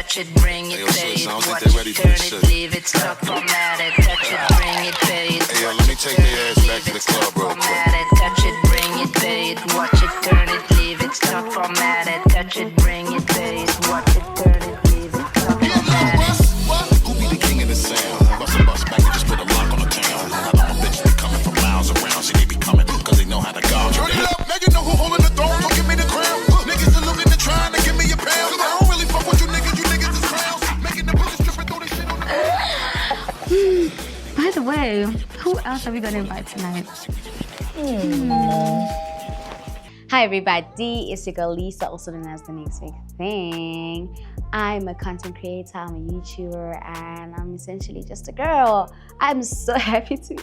touch it, bring it, pay it, watch it, turn it, leave it, stop, format it, touch it, bring it, pay it. Hey, let me take their ass back to the club real quick. Touch it, bring it, pay it, watch it, turn it, leave it, stop, format it, touch it, bring it, pay it, watch it, turn it, leave it, stop, format it. Who be the king of the sound? Bust a bus back and just put a lock on the town. All my bitches be coming from miles around. See, they be coming cause they know how to gouge. Turn it up, make it know who holding the throne. Don't give me the crown. Niggas still looking to trying to give me a pound. Cause I don't really fuck with you niggas is clowns. Making the pussy strip and throw this shit on the By the way, who else are we gonna invite tonight? Hi everybody, it's your girl Lisa, also known as the next big thing. I'm a content creator, I'm a YouTuber, and I'm essentially just a girl. I'm so happy to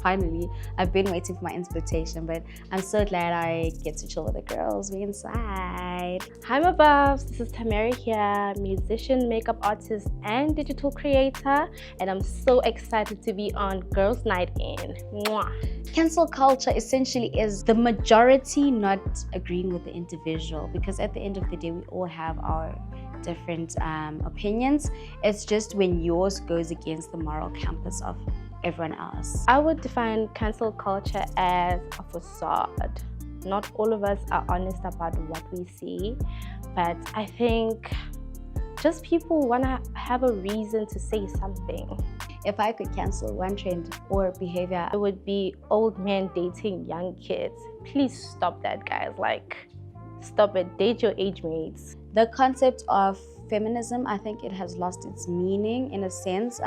finally, I've been waiting for my invitation, but I'm so glad I get to chill with the girls. We inside. Hi my buffs, this is Tamara here, musician, makeup artist, and digital creator, and I'm so excited to be on Girls Night In. Mwah. Cancel culture essentially is the majority not agreeing with the individual, because at the end of the day, we all have our different opinions. It's just when yours goes against the moral compass of everyone else. I would define cancel culture as a facade. Not all of us are honest about what we see, but I think just people want to have a reason to say something. If I could cancel one trend or behavior, it would be old men dating young kids. Please stop that, guys. Like, stop it. Date your age mates. The concept of feminism, I think it has lost its meaning in a sense.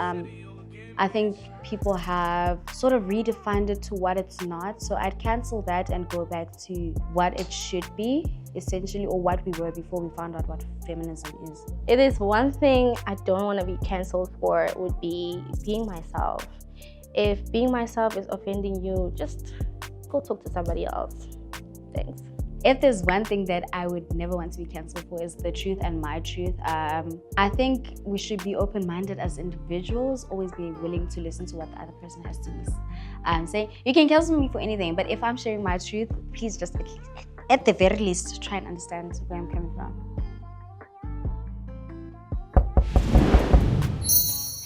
I think people have sort of redefined it to what it's not. So I'd cancel that and go back to what it should be, essentially, or what we were before we found out what feminism is. It is one thing I don't want to be cancelled for would be being myself. If being myself is offending you, just go talk to somebody else. Thanks. If there's one thing that I would never want to be cancelled for is the truth and my truth. I think we should be open-minded as individuals, always be willing to listen to what the other person has to say. You can cancel me for anything, but if I'm sharing my truth, please just at the very least try and understand where I'm coming from.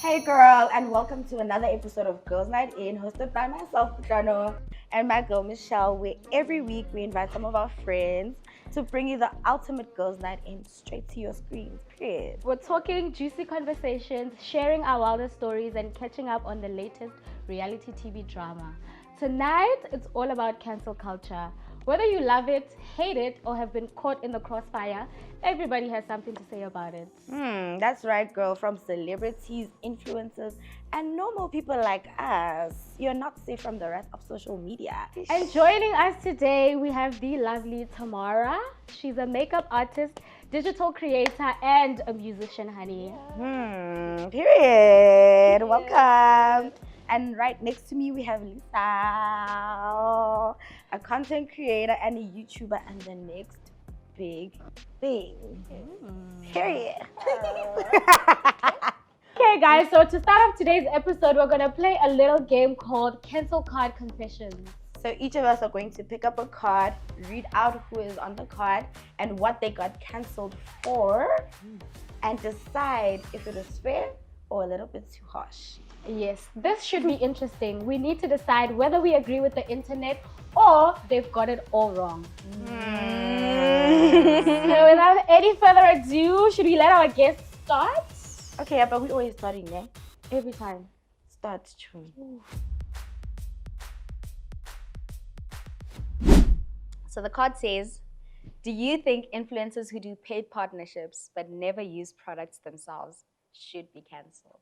Hey girl, and welcome to another episode of Girls Night In, hosted by myself, Luthando, and my girl Michelle, where every week we invite some of our friends to bring you the ultimate Girls Night In straight to your screens, period. We're talking juicy conversations, sharing our wildest stories, and catching up on the latest reality TV drama. Tonight, it's all about cancel culture. Whether you love it, hate it, or have been caught in the crossfire, everybody has something to say about it. That's right, girl. From celebrities, influencers, and normal people like us, you're not safe from the wrath of social media. And joining us today, we have the lovely Tamara. She's a makeup artist, digital creator, and a musician, honey. Period. Welcome. And right next to me, we have Lisa, a content creator and a YouTuber, and the next big thing. Period. Okay, guys, so to start off today's episode, we're going to play a little game called Cancel Card Confessions. So each of us are going to pick up a card, read out who is on the card and what they got cancelled for, and decide if it is fair or a little bit too harsh. Yes, this should be interesting. We need to decide whether we agree with the internet or they've got it all wrong. So without any further ado, should we let our guests start? Okay, but we always starting, eh? Every time. Start, true. So the card says, do you think influencers who do paid partnerships but never use products themselves should be cancelled?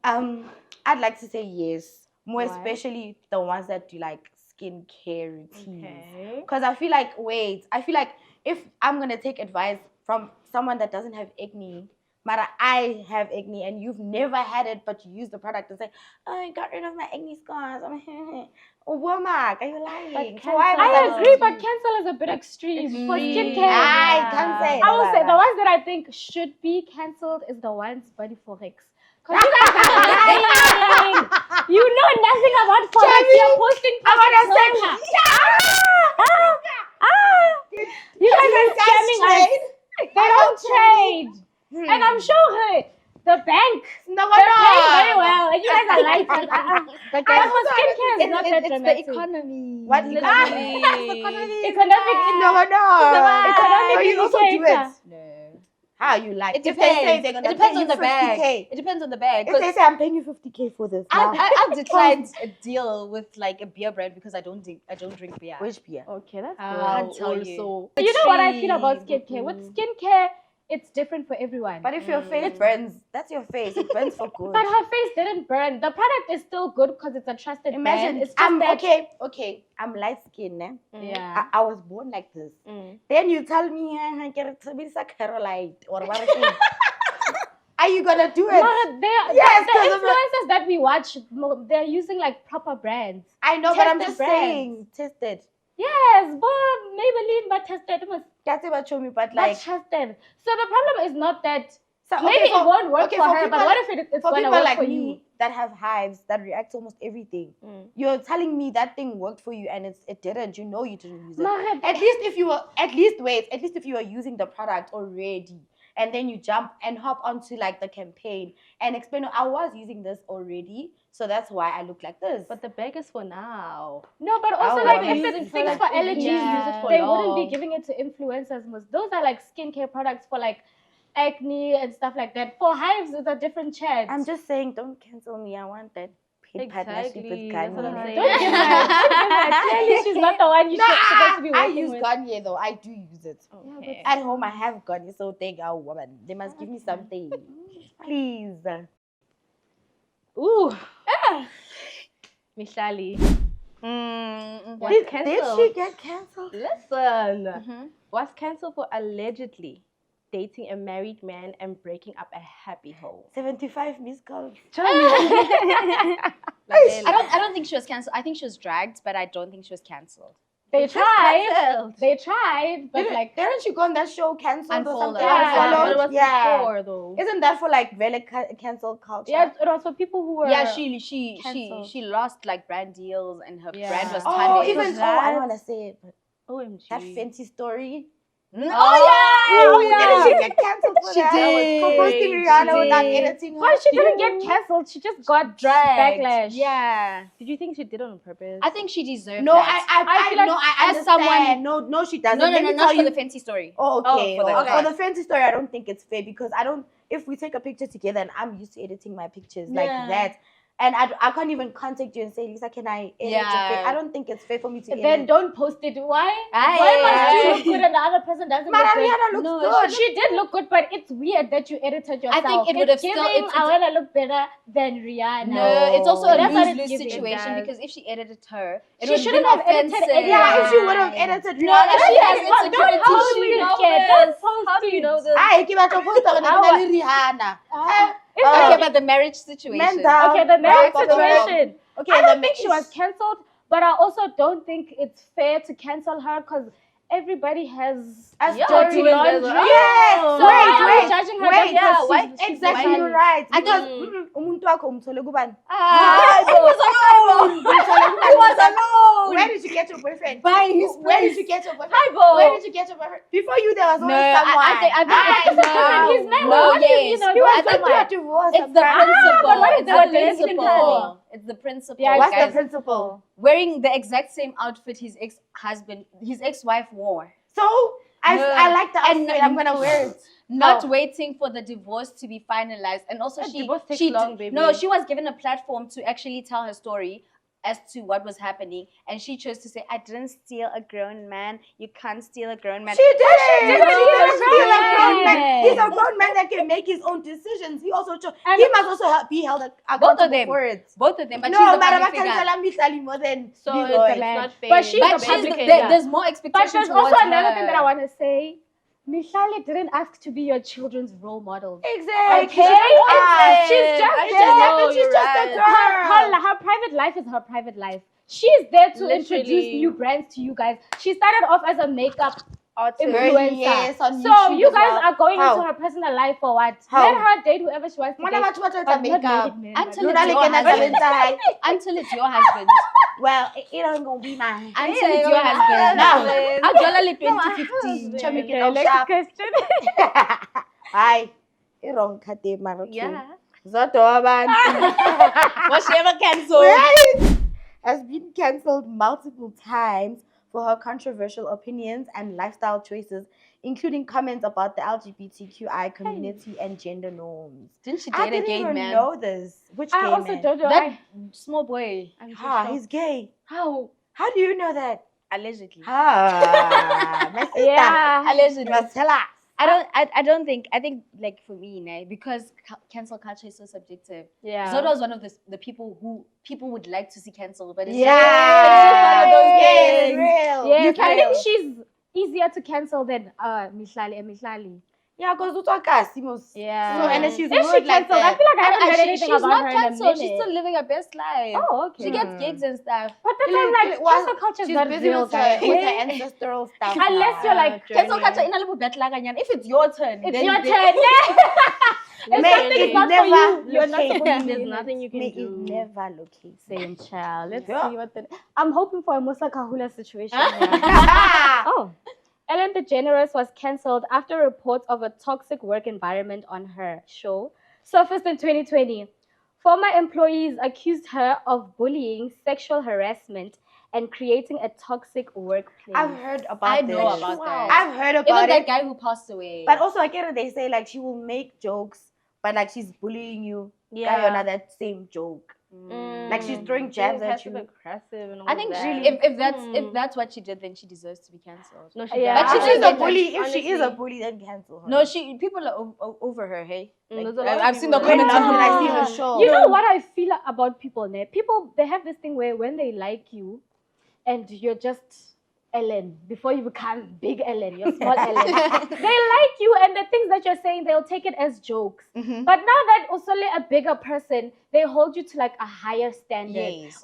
I'd like to say yes. More Why? especially the ones that do like skincare routines. Okay. Because I feel like if I'm gonna take advice from someone that doesn't have acne, but I have acne and you've never had it, but you use the product and say, oh, I got rid of my acne scars. Womack, are you lying? But I agree, but cancel is a bit extreme. For skincare. I can't say. I will say the ones that I think should be cancelled is the ones body forex. Because you guys are lying. You know nothing about forex. You're posting pictures. You guys are scamming us. They don't trade. I'm sure the bank. No, They're paying very well, and you guys are like, But for skincare is not that It's the dramatic. economy. What literally? Economic So you also do indicator. it. No. How you like? It If they say depends. they're gonna It depends pay on you the bag. 50K. It depends on the bag. If they say I'm paying you 50K for this, now, I've declined a deal with like a beer brand because I don't drink beer. which beer? Okay, that's I good. can't tell you. You know what I feel about skincare? With skincare, it's different for everyone. But if your face burns, that's your face. It burns for good. But her face didn't burn. The product is still good because it's a trusted Imagine, brand. It's just I'm that, okay. I'm light skinned. Yeah. I was born like this. Then you tell me, Caroline or what? Are you gonna do it? Yes, the 'cause of influencers that we watch, they're using like proper brands. I know, but I'm Tested just brands. saying, tested. Yes, but Maybelline, but tested. That's what show me, but But like, tested. So the problem is not that so, maybe it won't work for her, people, but what if it's for gonna people work like for me you? that have hives that react to almost everything? You're telling me that thing worked for you and it didn't. You know you didn't use it. Mara, At least if you were using the product already, and then you jump and hop onto like the campaign and explain, I was using this already, so that's why I look like this. But the bag is for now. No, but also Oh, like well. if Using it's things for products, allergies, use it for they wouldn't be long. giving it to influencers. Those are like skincare products for like acne and stuff like that. For hives, it's a different chat. I'm just saying, don't cancel me. I want that paid partnership with Exactly, that's what I'm Kanye. saying. Don't give her. Clearly, she's not the one you should supposed to be I working use with. Kanye though. I do use it. Okay. At home, I have Kanye, so thank our woman. They must give me something, please. Ooh. Mihlali. Was Did cancelled. she get cancelled? Listen. Was cancelled for allegedly dating a married man and breaking up a happy home. 75 missed calls. I don't think she was cancelled. I think she was dragged, but I don't think she was cancelled. They tried. Cancelled. They tried, but like Didn't she go on that show cancelled or Unfolded. something? Yeah, But Unfollowed? it was Yeah. before though. Isn't that for like very cancel culture? yeah, it was for people who were She lost like brand deals and her Yeah. brand was Oh, tarnished. even I don't want to say it, but OMG. that Fenty story. Oh yeah! Didn't she get cancelled for She that? did. For posting She Rihanna without did. editing her. Well, she didn't get cancelled. She just got Dragged. backlash. Yeah. Did you think she did it on purpose? I think she deserved No, that. I feel like no, I as understand. someone- No, she doesn't. No, Let me not tell for you. the Fenty story. Oh, okay. for the- For the Fenty story, I don't think it's fair because I don't. If we take a picture together and I'm used to editing my pictures like Yeah. that, and I can't even contact you and say, Lisa, can I edit your Yeah. face? I don't think it's fair for me to Then edit. don't post it. Why? Aye. Why must you look good and the other person doesn't But look good? Rihanna looks No, good. She did look good, but it's weird that you edited yourself. think it would It's have still- giving, it's- I want to look better than Rihanna. No, it's also a That's what it's lose-lose giving. situation It does. because if she edited her, it She would shouldn't been have edited offensive. anyone. Yeah, if she would have edited No, Rihanna, if she has Don't insecurity, post she it, knows. kid. Don't post How do you it. know this? I give out a poster and it's Rihanna. Okay, but the marriage situation. Mental. Okay, the marriage Right, situation. Okay, I the don't think she marriage- was cancelled, but I also don't think it's fair to cancel her because everybody has A Yeah, story. doing this. Yes. So why are we judging her wait. just because why- she's Exactly, Mihlali? you're right. I Because think- umuntu wakho umthole kubani? He was alone. He was alone. Where did you get your boyfriend? Buying his Where did place. you get your boyfriend? Hi, Where did you get your boyfriend? Before you, there was No, always someone. I think He's married. No, What do you mean yes. there's He was always going through someone? a divorce. It's the apparently. principle. but what is It's that? the They didn't principle. It's the principle. Yeah, What's the guys. principle? Wearing the exact same outfit his ex-wife wore. So No. I like the And- outfit. I'm gonna wear it. Not Oh. waiting for the divorce to be finalized, and also That divorce takes long, baby. No, she was given a platform to actually tell her story as to what was happening, and she chose to say, "I didn't steal a grown man. You can't steal a grown man." She did. did. He was She's still a grown man. right. He's a grown man that can make his own decisions. He also And- he must also be held accountable them. for it. Both of them, but No, she's a but public I figure. can tell Mihlali more than So this it's boy. not fair. But she's But a she's public the, figure. there's more But expectations there's also towards another her. thing that I want to say. Mihlali didn't ask to be your children's role model. Exactly. Okay? She's just I there. know, She's you're just a right. girl. Her private life is her private life. She's there to introduce Literally. new brands to you guys. She started off as a makeup influencer. Yes, on So YouTube you as guys well. are going How? into her personal life for what? How? Let her date whoever she wants to Mwana date. batho ba tla But etsa not makeup. married men. Until Lona it's le your kena husband. tabeng tsa hae. Until it's your husband. Well, it ain't gonna be mine. Until it's your husband. Now, I'll dollar 2015. Show me Okay, get next sharp. question. Hi. wrong kate mara. Yeah. Zodwa Was she ever cancelled? has been cancelled multiple times for her controversial opinions and lifestyle choices, including comments about the LGBTQI community and gender norms. Didn't she I date a didn't gay even man? know this. Which I gay also man? don't know. That small boy. I'm so Ha, shocked. he's gay. How? How do you know that? Allegedly. Ha, my sister. Yeah. You Allegedly. must tell us. I don't think, I think like for me, because cancel culture is so subjective. Yeah. Zodwa was one of the people who people would like to see cancelled, but it's Yeah, just one of those yes, games. real. Yes, I think real. she's easier to cancel than Mihlali. Yeah, because Simos. Yeah. So and then she's If she rude like cancelled, I that. feel like I haven't heard Actually, anything she's about not her in a cancelled. She's minute. still living her best life. Oh, okay. She gets gigs and stuff. But that's Really, like really, well, cancel culture is She's not busy real, with her, guys. with her ancestral stuff. Unless you're like, Cancel culture in a little bit like if it's your turn, it's then your they- turn. If May something is it not for never you, you're not locate. supposed to be There's in it. nothing you can May it do. never locate. Same child. Let's Yeah. see what the. I'm hoping for a Musa Kahula situation. Huh? here. Oh. Ellen DeGeneres was cancelled after reports of a toxic work environment on her show surfaced in 2020. Former employees accused her of bullying, sexual harassment, and creating a toxic workplace. I've heard about I this. know about that. I've heard Even about that it. guy who passed away. But also, I get it. They say like she will make jokes, but like she's bullying you. Yeah. That same joke. Like she's throwing jabs at you. Aggressive and all I think that. if that's what she did, then she deserves to be cancelled. No, she Yeah. But does. she is a Honestly, bully. If she is a honestly. bully, then cancel her. No, people are over her. Hey, There's like, a lot of I've seen the people comments that- on when I see her. the show. You know what I feel about people, ne? People, they have this thing where when they like you and you're just Ellen, before you become big Ellen, you're small Ellen, they like you and the things that you're saying, they'll take it as jokes. Mhm. But now that Usole a bigger person, they hold you to like a higher standard. Yes.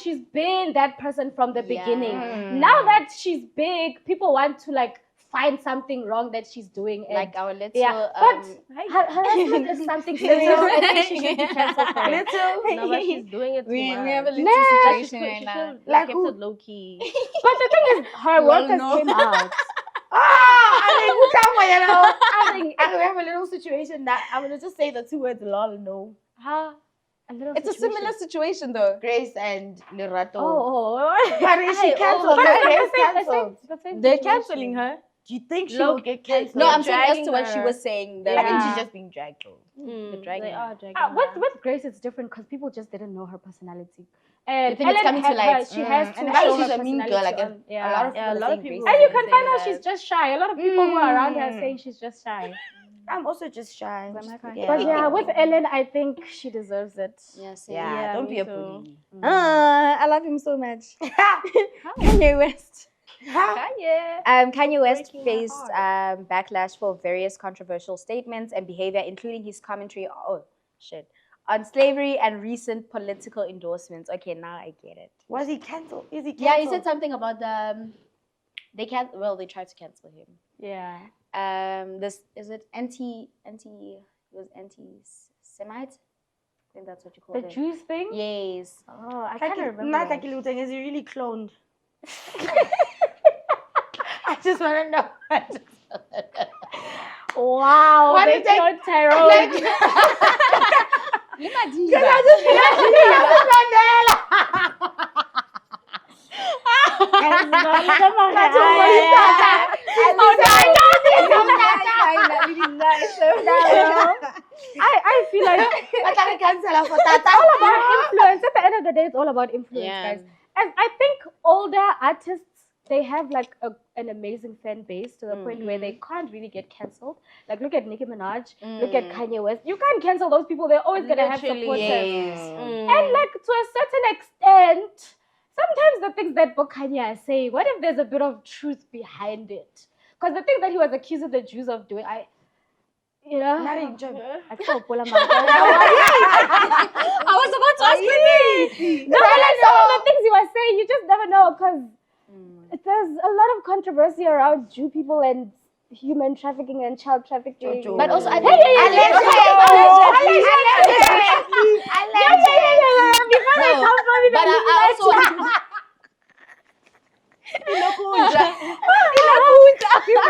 She's been that person from the beginning. Mm. Now that she's big, people want to like find something wrong that she's doing. And Like our little yeah, but harassment is something serious. I think she should be cancelled for it. No, but she's doing it too we much. have a little Nah, situation right now. Like Like who? kept it low key. But the thing is, her We all workers know. came out. I think we have a little situation that I'm gonna just say the two words lol no. Huh? A little It's a situation. similar situation though. Grace and Lerato. Oh. But is she cancelled? But Grace it's the cancelled. same They're situation. cancelling her. Do you think she will get cancelled? No, I'm saying as dragging to what she her. was saying. That I think Yeah. she's just being dragged though. They dragging her. are dragging With Grace, it's different because people just didn't know her personality. And You think it's Ellen coming to had light? her, she has to And show she's her a mean girl. personality Like on- a lot of Yeah, a people lot of say people Grace. And you say can find out that. she's just shy. A lot of people who are around her Mm. saying she's just shy. I'm also just shy. But yeah, with Ellen, I think she deserves it. Yes. Yeah, don't me be a too. bully. I love him so much. Kanye West. Kanye. Kanye West Breaking my faced backlash for various controversial statements and behavior, including his commentary on slavery and recent political endorsements. Okay, now I get it. Was he cancelled? Is he cancelled? Yeah, he said something about they tried to cancel him. Yeah. This is it anti-Semite? I think that's what you call The it. Jews thing? Yes. Oh, I Like, can't remember. not like Luthando, is he really cloned? I just want to know. Wow, What they is that? killed Tyrone. Like, because I just feel like Nelson Mandela. I feel like Tata. all about influence. At the end of the day, it's all about influence, Yeah. guys. And I think older artists, they have like an amazing fan base to the point where they can't really get cancelled. Like look at Nicki Minaj, look at Kanye West. You can't cancel those people. They're always gonna have supporters. And like to a certain extent, sometimes the things that Kanye are saying, what if there's a bit of truth behind it? Because the things that he was accusing the Jews of doing, I feel I was about to ask you. No, like some of the things he was saying, you just never know because there's a lot of controversy around Jew people and human trafficking and child trafficking. But also, I think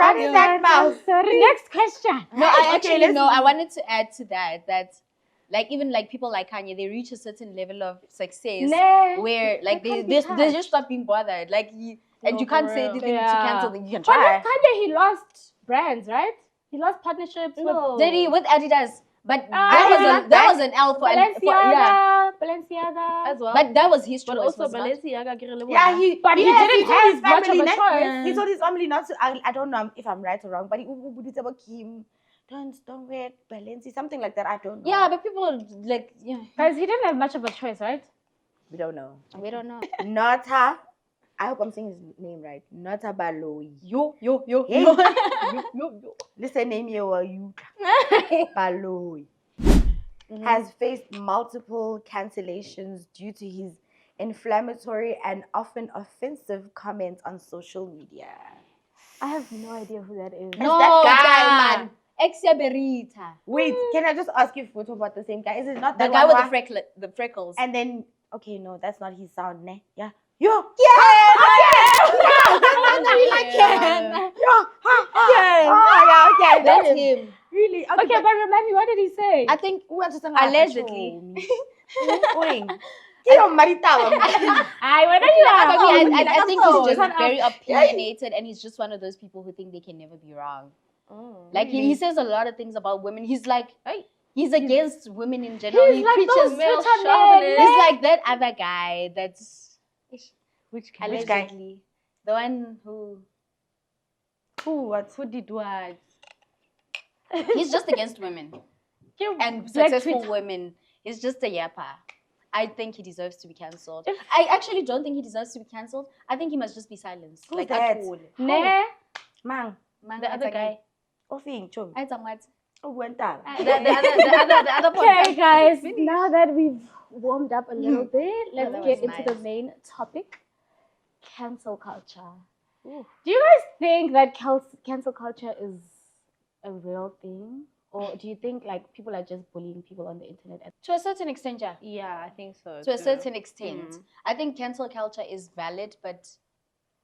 Running that mouth. Sorry, next question. No, I actually let's- no. I wanted to add to that like even like people like Kanye, they reach a certain level of success Nah. where like can't be they touched. just stop being bothered. Like and you for can't say real. anything to Yeah. cancel them. You can But try. with Kanye, he lost brands, right? He lost partnerships with Did he with Adidas? But yeah. that was an L for yeah. Balenciaga. As well. But that was his choice. But also was not? Balenciaga. Yeah, But he yes, didn't told have his much of family a not- choice. He told his family not to. I don't know if I'm right or wrong, but he about Kim. Don't wear Balenciaga, something like that. I don't know. Yeah, but people like yeah. Guys, he didn't have much of a choice, right? we don't know. We don't know. Nota. I hope I'm saying his name right. Nota Baloyi. Yo. Hey. yo. Listen, name you Baloyi has faced multiple cancellations due to his inflammatory and often offensive comments on social media. I have no idea who that is. No, that guy, man. Ex-Berita. Wait, can I just ask you if we're talking about the same guy? Is it not The that guy one with where- the freckles. And then, okay, no, that's not his sound, ne? Yeah. Yo! Yeah. Oh, yeah, okay. That's him. Really? Okay, but remind me, what did he say? I think Allegedly. allegedly. I went For me, to I think he's just Shut up. very opinionated, and he's just one of those people who think they can never be wrong. Like he says a lot of things about women. He's like, he's against women in general. He's he like preaches those male Twitter chauvinism. men. He's like that other guy that's Which guy? allegedly the one who Who did what? he's just against women and Black successful Twitter. women. He's just a yapper. I think he deserves to be cancelled. I actually don't think he deserves to be cancelled. I think he must just be silenced. Who's like that? at all. Nah. Mang, Man, The other guy. Ofing, Chum. I don't want. Went down. The other Okay, guys, now that we've warmed up a little bit, let's that get was into the nice. main topic, cancel culture. Do you guys think that cancel culture is a real thing? Or do you think like people are just bullying people on the internet? To a certain extent, yeah. Yeah, I think so. To a too. certain extent. I think cancel culture is valid, but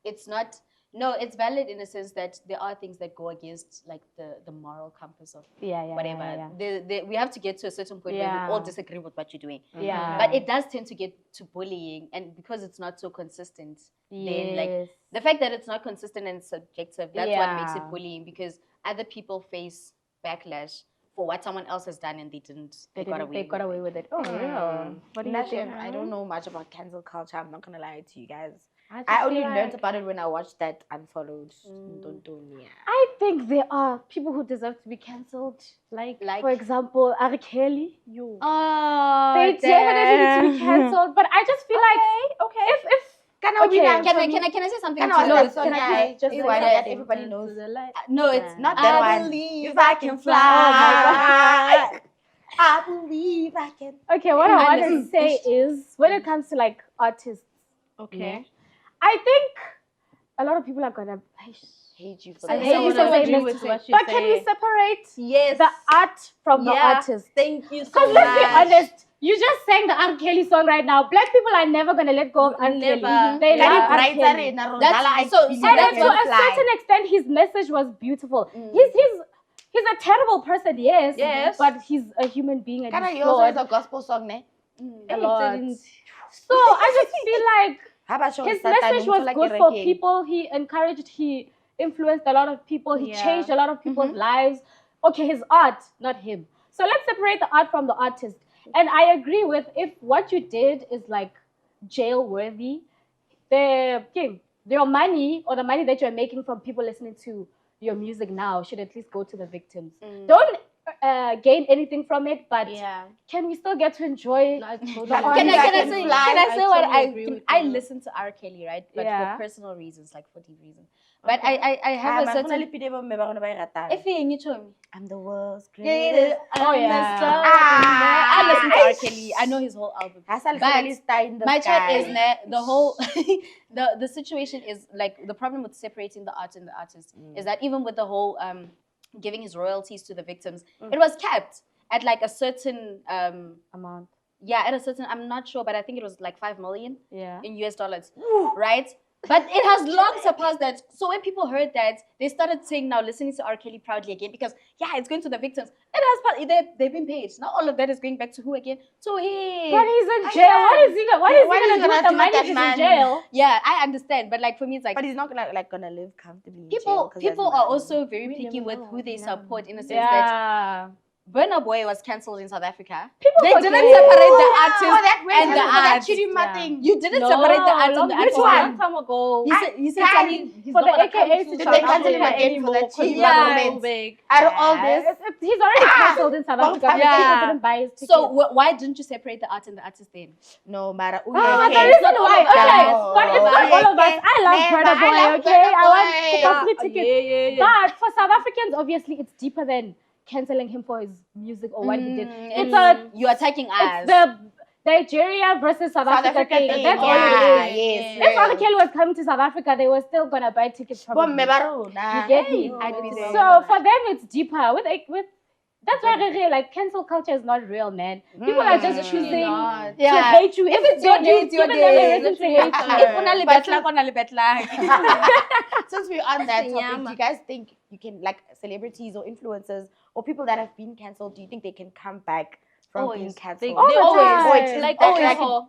it's not. No, it's valid in the sense that there are things that go against like the moral compass of Yeah, whatever. Yeah. We have to get to a certain point where Yeah. we all disagree with what you're doing. Yeah. But it does tend to get to bullying, and because it's not so consistent, then like Yes. the fact that it's not consistent and subjective, that's what makes Yeah. it bullying, because other people face backlash for what someone else has done and they didn't. They got away with it. Oh, real. What do you think? I don't know much about cancel culture. I'm not gonna lie to you guys. just I only feel learned like- about it when I watched that Unfollowed. Yeah. I think there are people who deserve to be cancelled. Like For example, R. Kelly. oh, They definitely need to be cancelled. But I just feel like if Can I Can I say something? Can I to no, that? it's can I just It's one like- that everybody knows? No, it's Not that I one. believe If I can fly, I believe I can. okay, what I want to Honestly. say is when it comes to like artists, Okay. I think a lot of people are gonna Hate you for I that. hate you so for agree saying with this, what you but can we say. separate Yes. the art from the Yeah. artist? Thank you so Because much. let's be honest, you just sang the R. Kelly song right now. Black people are never gonna let go of R. Kelly. Never. They Can love you R. bright Kelly. arena, Rosala, That's- I so- believe so I And that's then to can a fly. certain extent, his message was beautiful. He's a terrible person, yes. Yes. But he's a human being and Can I he's you also is flawed a gospel song, ne? a lot. So I just feel like How about his message was good for people. He encouraged, he influenced a lot of people. He Yeah. changed a lot of people's lives. Okay, his art, not him. So let's separate the art from the artist. And I agree with if what you did is like jail worthy, your money or the money that you're making from people listening to your music now should at least go to the victims. Don't gain anything from it, but can we still get to enjoy the art? Can I say what I listen to R. Kelly, right? But Yeah. for personal reasons, like for deep reasons. But I have a certain. If you told me. I'm the world's Yeah. greatest. Oh, yeah. I listen to R. Kelly. I know his whole album. My chat is the whole the situation is like the problem with separating the art and the artist is that even with the whole giving his royalties to the victims, it was capped at like a certain Amount. yeah, at a certain, I'm not sure, but I think it was like 5 million Yeah. in US dollars, right? But it has long surpassed that. So when people heard that, they started saying now listening to R. Kelly proudly again because it's going to the victims. It has they've been paid. Now all of that is going back to who again? To him. But he's in jail. What is he gonna do with the money if he's in jail? Yeah, I understand. But like for me, it's like. But he's not gonna live comfortably. People are also very picky with who they support in a sense that Burna Boy was cancelled in South Africa. They didn't separate the artist and the art. You didn't separate the art and the art. Which one? Time ago. You said for the AKA did they cancel him again for that cheap moment? Out of all this, he's already cancelled in South Africa. Yeah. Didn't buy his ticket. So why didn't you separate the art and the artist then? No matter. The reason why. Okay, but it's not all of us. I love Burna Boy. Okay, I want to tickets. But for South Africans, obviously, it's deeper than cancelling him for his music or what he did. You're attacking us. It's the Nigeria versus South Africa thing. That's all it is. Yes. If R. Kelly was coming to South Africa, they were still gonna buy tickets from him. You get me? I'd be there. So for them, it's deeper. With that's why like cancel culture is not real, man. People are just choosing to hate you. If it's your day, it's your day. Since we're on that topic, do you guys think you can, like, celebrities or influencers or people that have been cancelled, do you think they can come back from being cancelled? They always.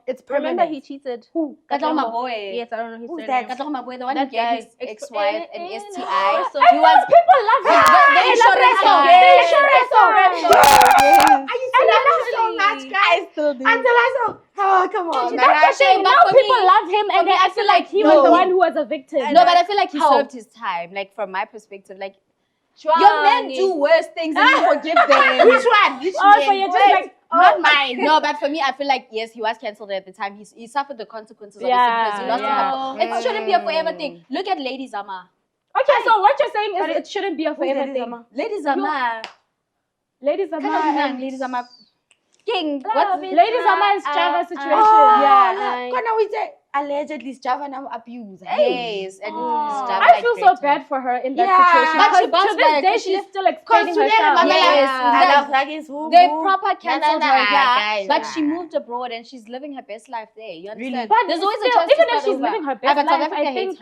It's permanent. Remember he cheated. Who? Katlama Boy. Yes, I don't know his Who's surname. that? Katlama Boy, the one who gave his ex-wife an STI. So he was people love him. the insurance song. I love him so much, guys. Until I saw, oh, come on. That's the thing. Now people love him, and I feel like he was the one who was a victim. No, but I feel like he served his time. Like from my perspective, like your men do worse things and you forgive them. Which one? So you're just like, not mine. No, but for me, I feel like yes, he was cancelled at the time. He suffered the consequences of it because he lost his job. It shouldn't be a forever thing. Look at Lady Zama. Okay, so what you're saying is it shouldn't be a forever thing. Lady Zama. Lady Zama. Lady Zama. King. What's Lady Zama's Java situation? We say allegedly Java now abuse. Yes, and I feel so bad for her in that situation. But she to this day, she's still explaining herself. Yes, they proper cancelled her, but she moved abroad and she's living her best life there. You understand? But there's always still, a chance even to if she's living her best life, I think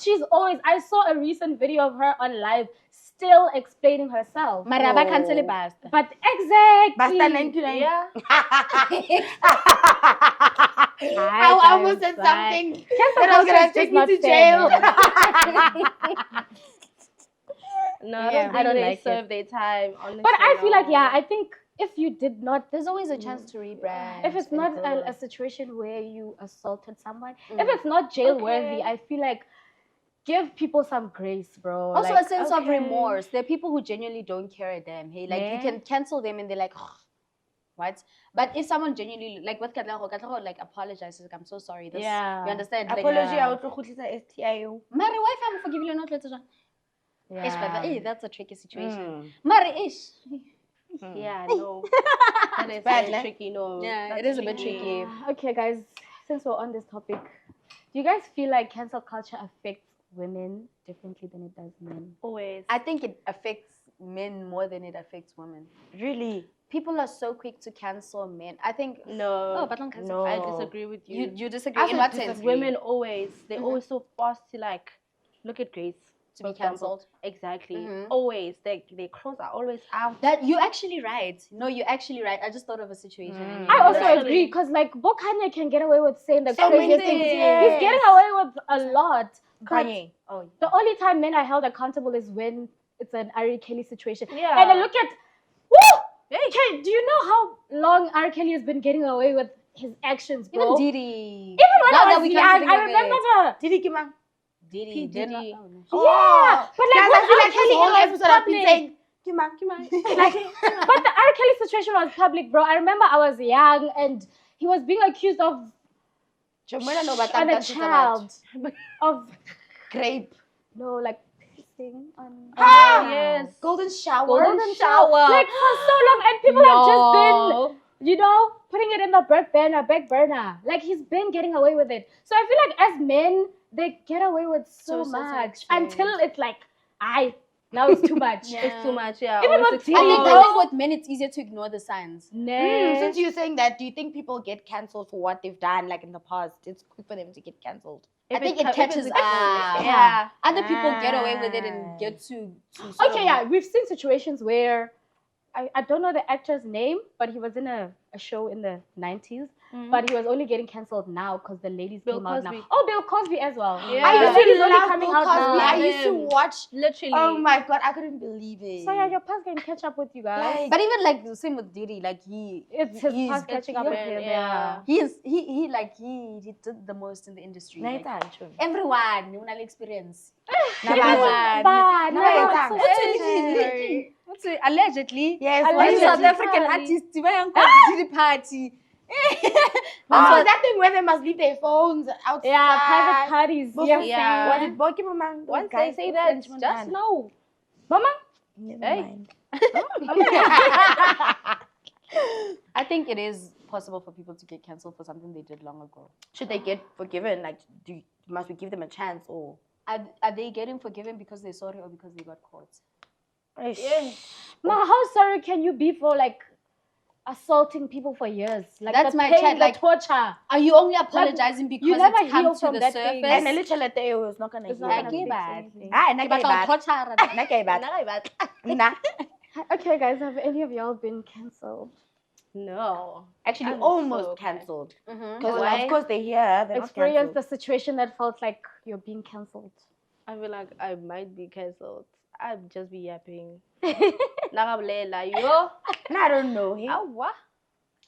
she's always. I saw a recent video of her on live. Still explaining herself. But exactly. Basta 99. Yeah. I almost said something that was gonna take me to jail. No, I don't like serve their time. Honestly, but I feel like I think if you did not, there's always a chance to rebrand. If it's not a situation where you assaulted someone, if it's not jail worthy, I feel like. Give people some grace, bro. Also a sense of remorse. There are people who genuinely don't care a damn. Hey, like you can cancel them and they're like, what? But if someone genuinely, like with Katlego like apologizes, like I'm so sorry. You understand? Apology, I would STI. Mary, why if I'm forgiving you not later? That's a tricky situation. Mary ish. Yeah, no. That is very tricky, no. Yeah, it is a bit tricky. Okay, guys, since we're on this topic, do you guys feel like cancel culture affects women differently than it does men? Always. I think it affects men more than it affects women. Really? People are so quick to cancel men. I think no. No. I disagree with you. You disagree in what sense? Women always always so fast to like look at Grace to be cancelled. Exactly. Always. Their clothes are always out. That you're actually right. No, you're actually right. I just thought of a situation. I also agree because like Kanye can get away with saying the craziest things. He's getting away with a lot. Kanye. The only time men are held accountable is when it's an R. Kelly situation. Yeah. And then look at Okay, do you know how long R. Kelly has been getting away with his actions, bro? Even Diddy. Even when I was young, I remember Diddy came out. Diddy. Yeah, but like I feel like this whole episode I've been saying, Kima. But the R. Kelly situation was public, bro. I remember I was young and he was being accused of a child of grape. No, like pissing on. Yes. Golden shower. Like for so long, and people have just been, putting it in the back burner. Like he's been getting away with it. So I feel like as men, they get away with so much until it's like, now it's too much. It's too much, yeah. Even with I think with men, it's easier to ignore the signs. Since you're saying that, do you think people get cancelled for what they've done, like in the past? It's quick for them to get cancelled. I think it catches up. Yeah. Other people get away with it and get to Okay, yeah, we've seen situations where I don't know the actor's name, but he was in a show in the 90s, but he was only getting cancelled now because the ladies came out now. Oh, Bill Cosby as well. Yeah. I used The ladies to only love coming Bill out Cosby. now. I used to watch. Literally. Oh my god, I couldn't believe it. So yeah, your past can catch up with you guys. Like, But even like the same with Diddy, like It's his past catching up with him. Yeah. he did the most in the industry. Like, everyone, you know, experience. Allegedly, yes, one South African artist went to the party. Oh, that thing where they must leave their phones outside. Yeah, private parties. Yeah. Was it Boki Mamang? Once they say that, just know. Mama? Never Hey. mind. I think it is possible for people to get cancelled for something they did long ago. Should they get forgiven? Like, must we give them a chance or? Are they getting forgiven because they're sorry or because they got caught? Yeah. Ma, how sorry can you be for like assaulting people for years? Like That's the my pain, chat, the like, torture. Are you only apologizing because you never it's come heal to from the that surface? thing. And a little Lateo is not gonna It's heal. not gonna Okay, fix bad. anything. Nah. Okay, guys, have any of y'all been cancelled? No. Actually, I'm almost so okay. cancelled. Mm-hmm. Because Why? of course they're here. They're not Experience cancelled. the situation that felt like you're being cancelled. I feel like I might be cancelled. I'd just be yapping. Nakabulela yo. Nah, I don't know him. Awa.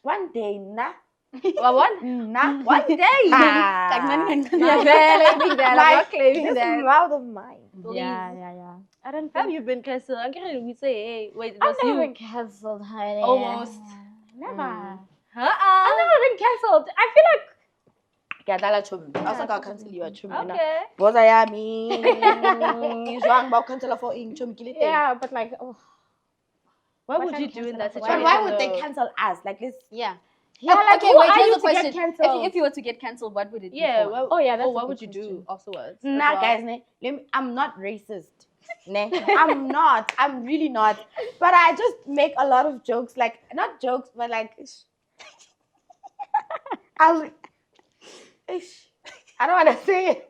One day, nah. What? Nah. One day. Like, Yeah, claiming that. I'm not claiming This that. mouth of mine. Yeah. I don't Have think you been cancelled? I'm getting we say, hey, wait, I've that's you. never been cancelled, honey. Almost. Never. Uh-uh. I've never been cancelled. I feel like Kuyadlala chumi. Also got cancel you chumi. Okay. Boza yami. Zwang ba cancel for ing chumi kilite. yeah, but like What Why would you can't do in cancel that us? But situation? why would they though? cancel us? Like this? Yeah. yeah, like okay, who wait, are here's you a to get question. cancelled? If you were to get cancelled, what would it be? Yeah. for? Well, Oh, yeah, that's a what good would you do question. afterwards? as Nah, well? guys, I'm not racist. Ne? I'm not. I'm really not. But I just make a lot of jokes. Like, not jokes, but like, I don't want to say it.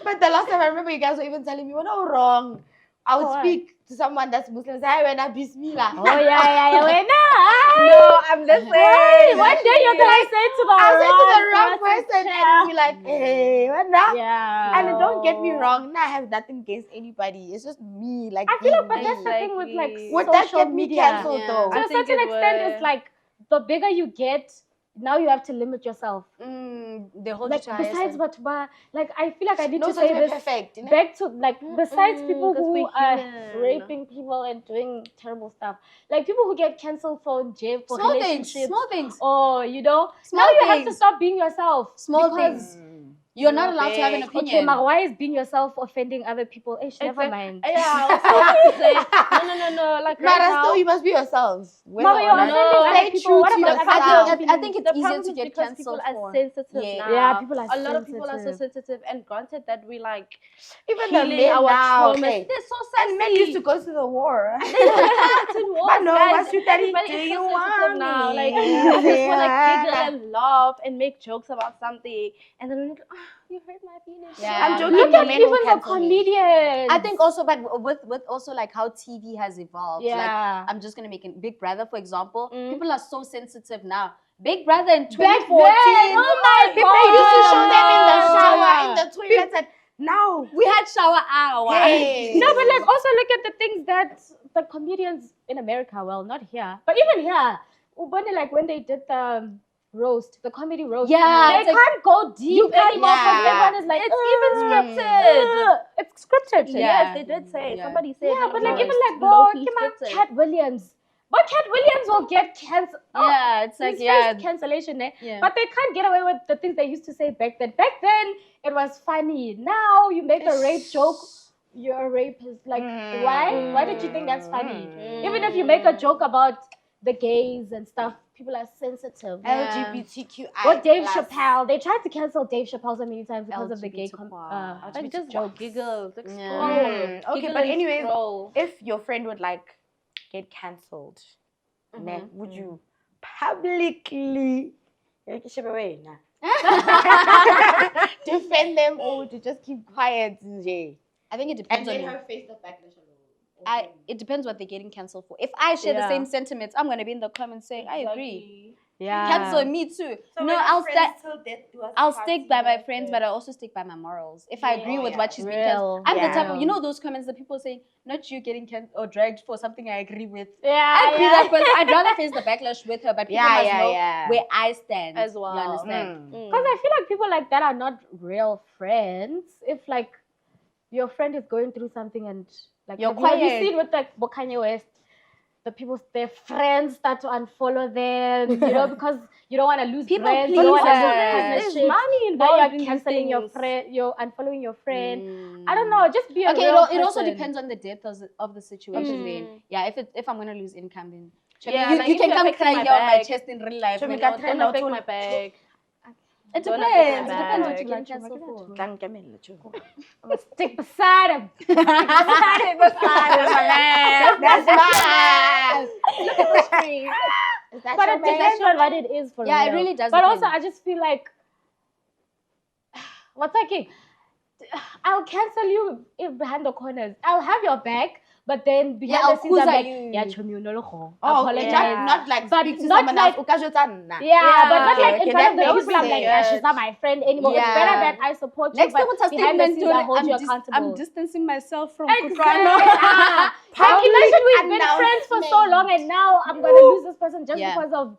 But the last time I remember you guys were even telling me, we're not wrong. I would What? speak to someone that's Muslim. Say, "Hi, Wena, Bismillah." Oh yeah. Wait, No, I'm just saying. one day you're gonna say to the I'll say to the wrong wrong person and be like, "Hey, Wena." Yeah. And don't get me wrong, I have nothing against anybody. It's just me, like. I feel like, but being that's the me. thing with like Exactly. Would that social get me media. cancelled Yeah. though? To I a think certain it extent, would. it's like the bigger you get, now you have to limit yourself. They hold Like you to a higher besides standard. what, like I feel like I need No to such say way this perfect. You know? back to like besides people 'cause who we're are human. raping people and doing terrible stuff, like people who get cancelled for jail for Small things. relationships, Small things. or Small now you have to things. stop being yourself. Small because, things. You're not allowed to have an Okay, opinion. but why is being yourself offending other people? Never Exact- mind. Yeah, I was about to say, no. Like But right now, still, you must be yourself. Mama, you're offending other Stay people. true What to about yourself. other I think it's the easier problem to is get because cancelled people for. are sensitive Yeah. now. Yeah, people are A lot of people are so sensitive. sensitive, and granted that we like Even the healing men our now, traumas. okay. They're so And men used to sassy. go to the war. But no, what you daddy everybody do is you so sensitive want now. me? Like I just want to Yeah. giggle and laugh and make jokes about something, and then when you hurt my feelings. Yeah. I'm joking. Look the at men will even the cancel me. comedians. I think also, but with also like how TV has evolved. Like, Yeah. I'm just gonna make a Big Brother, for example. Mm. People are so sensitive now. Big Brother in Back 2014. then, oh my People God. used to show them in the Yeah. shower, in the toilet, and now, We had shower hour. hey. No, but like also look at the things that the comedians in America, well, not here, but even here, Ubone, like when they did the roast, the comedy roast, Yeah, they it's like- can't go deep anymore because Yeah. everyone is like, It's even scripted. It's scripted. Yeah. Yes, they did say. Yeah. Somebody said. Yeah, that but it like was even like, bro, low-key come on, scripted. Cat Williams. But Cat Williams will get cancelled. Yeah, it's like, He's yeah. faced cancellation, eh? Yeah. But they can't get away with the things they used to say back then. Back then, it was funny. Now you make a rape joke, you're a rapist. Like, why? Why did you think that's funny? Even if you make a joke about the gays and stuff, people are sensitive. LGBTQI. Or Dave Chappelle. They tried to cancel Dave Chappelle so many times because of the gay Like just giggles. Like, Yeah. scroll. Okay, Giggle but and anyways, scroll. if your friend would like get cancelled, would you publicly defend them or to just keep quiet? I think it depends on face the backlash. it depends what they're getting cancelled for. If I share the same sentiments, I'm gonna be in the comments saying I agree. Yeah. Cancel me too. So no, I'll stick by my friends, but I also stick by my morals. If I agree with what she's being cancelled, I'm the type of, you know, those comments that people say, not you getting cancelled or dragged for something I agree with. I agree that, but I'd rather face the backlash with her, but people must know where I stand as well. You understand? Because I feel like people like that are not real friends. If like your friend is going through something and like You're have quiet. you seen with like Kanye West? The people, their friends start to unfollow them, you know, because you don't want to lose People friends. You don't want to lose There's partnerships. money Now involved in you're these canceling your things. friend, you're unfollowing your friend. I don't know, just be a Okay, real it also person. depends on the depth of the situation. Then, yeah, if I'm gonna lose income, then Yeah, you, like you if can you're come affecting cry my here on my bag. chest in real life. Don't Don't affect my bag. It Don't depends. affect It my depends what bag. you get cancelled for. I'm gonna stick beside him. That's mine. Look at the screen. But it depends on what it is for Yeah, real. it really does But also, depend. I just feel like, what's that? I'll cancel you if behind the corners. I'll have your back, but then behind I'll the scenes, I'm kuza like, you. yeah, chumi, no, Okay, apologize. not like But speak to not someone like- else. Ukajotana. Yeah, but not okay, like okay, in front of that the makes people. I'm like, yeah, she's sense. not my friend anymore. It's Yeah. better that I support you, Next time, but what's a behind the statement? scenes, I hold you I'm accountable. distancing myself from Exactly. Kutlwano. Like, imagine we've been announcement. friends for so long and now I'm going to lose this person just Yeah. because of...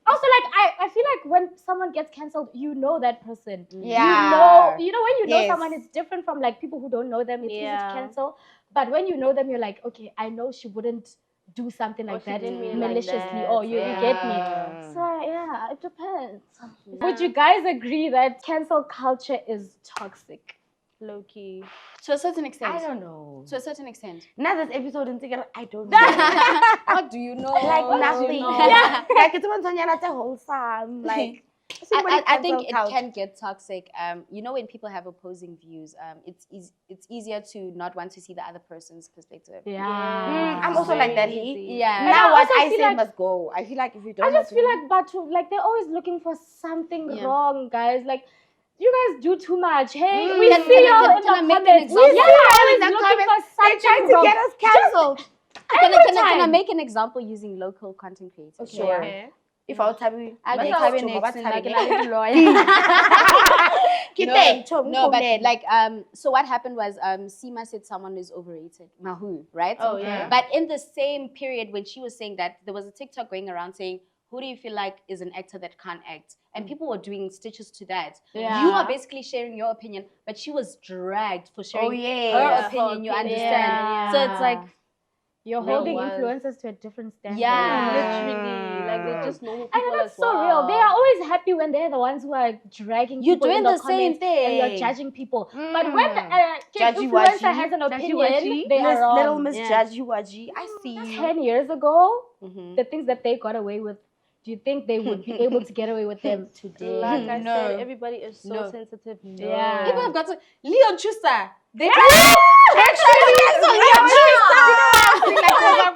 Also, like, I feel like when someone gets cancelled, you know that person. Yeah. You know when you know Yes. someone, it's different from like people who don't know them. It's easy Yeah. to cancel. But when you know them, you're like, okay, I know she wouldn't do something like she that didn't mean like maliciously. that. Or you get me. Yeah. So, yeah, it depends. Would you guys agree that cancel culture is toxic? Low key. To a certain extent. I don't know. To a certain extent. Now this episode in together, I don't know. What do you know? Like What do you nothing. know? Yeah. Like it's one Tonyana wholesome. Like I think it can get toxic. You know, when people have opposing views, it's easier to not want to see the other person's perspective. Yeah. I'm also like that. Yeah. And Now I what also I feel say like- must go. I feel like if you don't, I just have feel to- like, but like they're always looking for something Yeah. wrong, guys. Like, you guys do too much. Hey, Mm. we Can- see can- y'all can- in can I the make an comments. We example? see Yeah, y'all in always the looking for comments, they're something trying to wrong. get us cancelled. Can I time. make an example using local content creators? Sure. Okay. If I was having, I but get I was having talking about next, like, having like, it. lawyer. No, but like so what happened was Seema said someone is overrated. Mahu, right? Oh, yeah. But in the same period when she was saying that, there was a TikTok going around saying, who do you feel like is an actor that can't act? And people were doing stitches to that. Yeah. You are basically sharing your opinion, but she was dragged for sharing yeah. her Yeah, opinion, her you opinion. understand? Yeah. So it's like, You're There holding was. influencers to a different standard. Yeah. Literally. Like, they're just normal And people that's as so well. real. They are always happy when they're the ones who are dragging You're people doing in the the same comments and you're thing. judging people. But when Judgy influencer waji. has an Judgy opinion, waji. they are wrong. Little Miss Judgy Waji. I see you. 10 years ago, Mhm. the things that they got away with, do you think they would be able to get away with them today? Like I No. said, everybody is so No. sensitive. Yeah. people have got to, Leon Chusa. They I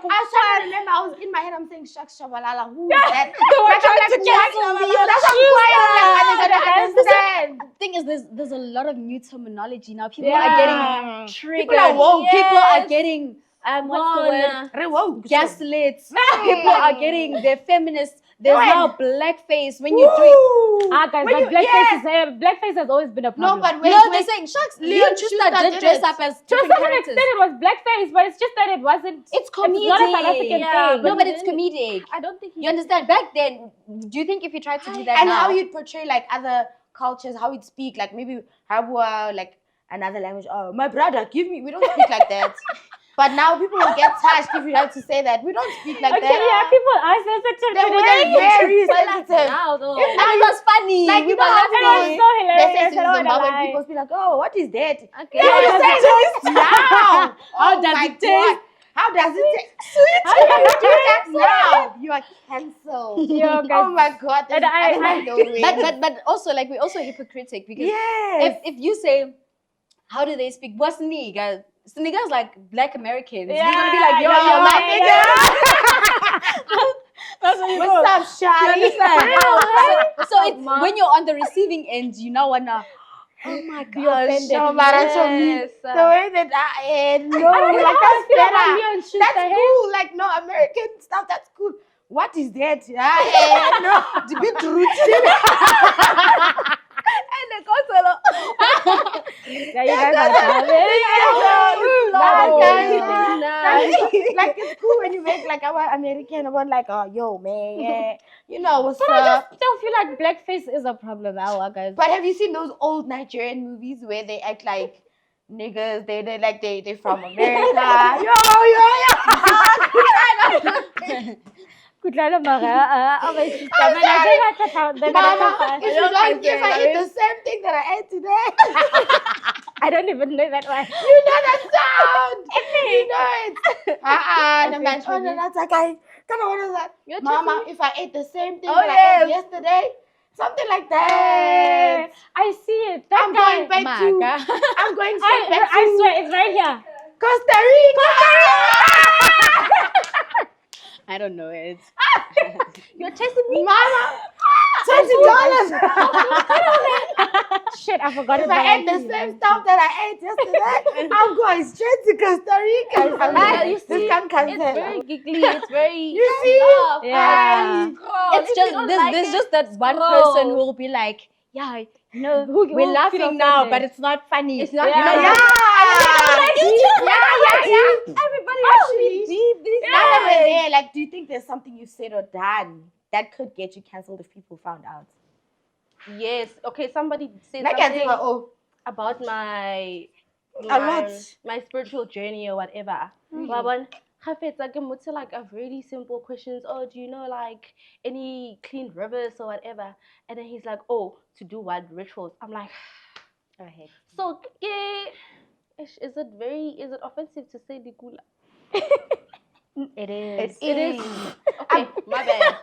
was trying to remember. I was in my head. I'm saying, "Shucks, Shabalala, who is that?" They were trying to cancel Leon That's how quiet I'm like, "Are they gonna understand?" thing is, there's a lot of new terminology now. People Yeah. are getting triggered. People are woke. People are getting what's the word? Rewoke. Gaslit. People are getting, they're feminists. There's now blackface when you're doing. Guys, When but you- blackface has always been a No, problem. but wait, No, wait. they're saying, shucks, Leon Leon Schuster Chusa did did dress it. up as To a different certain characters. extent, it was blackface, but it's just that it wasn't. It's It's not a South African Yeah, thing. No, but it's comedic. I don't think You understand? Back then, do you think if you tried to do that And now? how you'd portray like other cultures, how you'd speak, like maybe Habua, like another language. Oh, my brother, give me. We don't speak like that. But now people will get touched if you have to say that. We don't speak like Okay, that. yeah, people are sensitive They to were very sensitive. now though. And it was funny. Like, we you were know how laughing. It was so They hilarious. say I to don't wanna Zimbabwean lie. people be like, "Oh, what is that?" Okay. They will say this now. How Oh does my it taste? God. How does it taste? How do you do that now? You are cancelled. Yo, guys. Oh my God. And I- But also, like, we're also hypocritic because yes. if you say, how do they speak? What's nigga? Niggas like Black Americans. Yeah, You're gonna be like, yo, yo, my my nigga. That's what you know. What's up, Shawty? So it's when you're on the receiving end, you now wanna. Oh my gosh. No matter to me. The way that I no, like that's better. That's cool. Like no American stuff. That's cool. What is that? No, the beetroot. And the console. Yeah, you guys are like it's cool when you make like our American about like yo man, yeah. You know what's But up. I just don't feel like blackface is a problem, guys. But have you seen those old Nigerian movies where they act like niggas? They from America. yo. Kutlwano mara, Mama, if you don't give I eat the same thing that I ate today. I don't even know that one. You know that sound. You know it. The man. Oh no, that's okay. Mama, if I ate the same thing that I ate yesterday, something like that. I see it. I'm going back to. I'm going straight back to. I swear, it's right here. Costa Rica. I don't know it. You're chasing me, Mama. $20. Shit, I forgot if I ate the same stuff that I ate yesterday, I'm going straight to Costa Rica. You see, this can cancel. It's very giggly. It's very. You see? Yeah. It's just there's just that one person who will be like, yeah, you know, we're laughing now, but it's not funny. It's not. Yeah. Everybody actually deep. Like, do you think there's something you said or done that could get you cancelled if people found out? Yes. Okay. Somebody said Like something about my spiritual journey or whatever. Like a really simple questions. Oh, do you know like any clean rivers or whatever? And then he's like, oh, to do what rituals? I'm like, Go ahead. so yeah. Is it offensive to say Dikula? It is. It is. Okay, my bad.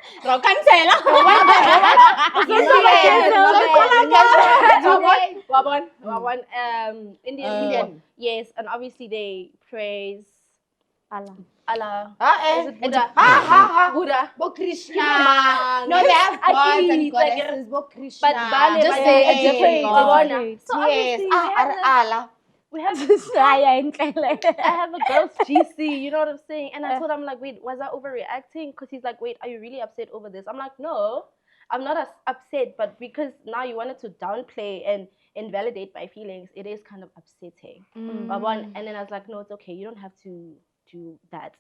Indian. Yes, and obviously they praise Allah. Is it Buddha? Buddha. Bo Krishna. No, they have gods and goddesses. Bo Krishna. But Bale, Just say a different God. So yes. obviously Allah. we have this. I have a girl's GC, you know what I'm saying? And I told him, like, wait, was I overreacting? Because he's like, wait, are you really upset over this? I'm like, no, I'm not as upset, but because now you wanted to downplay and invalidate my feelings, it is kind of upsetting. And then I was like, no, it's okay. You don't have to do that.